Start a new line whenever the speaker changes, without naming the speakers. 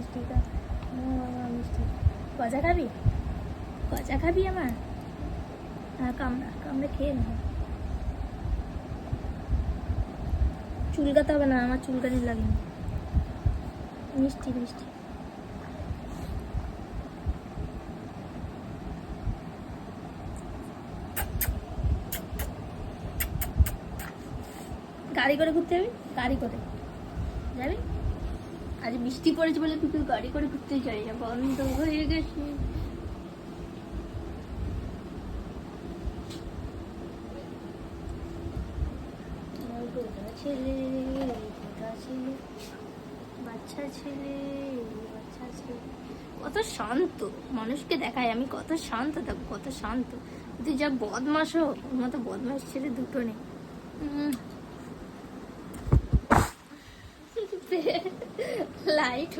মিষ্টি মিষ্টি গজা খাবি? গজা খাবি আমার? হ্যাঁ, কামড়া কামড়ে খেয়ে নে। চুলকাতে হবে না, আমার চুলকানি লাগে না। মিষ্টি মিষ্টি গাড়ি করে ঘুরতে যাবি? গাড়ি করে যাবি? আজ বৃষ্টি পড়েছে বলে তুই গাড়ি করে ঘুরতে যাই না, বন্ধ হয়ে গেছে। ছেলে বাচ্চা ছেলে বাচ্চা ছেলে কত শান্ত মানুষকে দেখায় আমি, কত শান্ত থাকবো, কত শান্ত। তুই যা বদমাস হোক, ওর মতো বদমাস ছেলে দুটো নেই। লাইট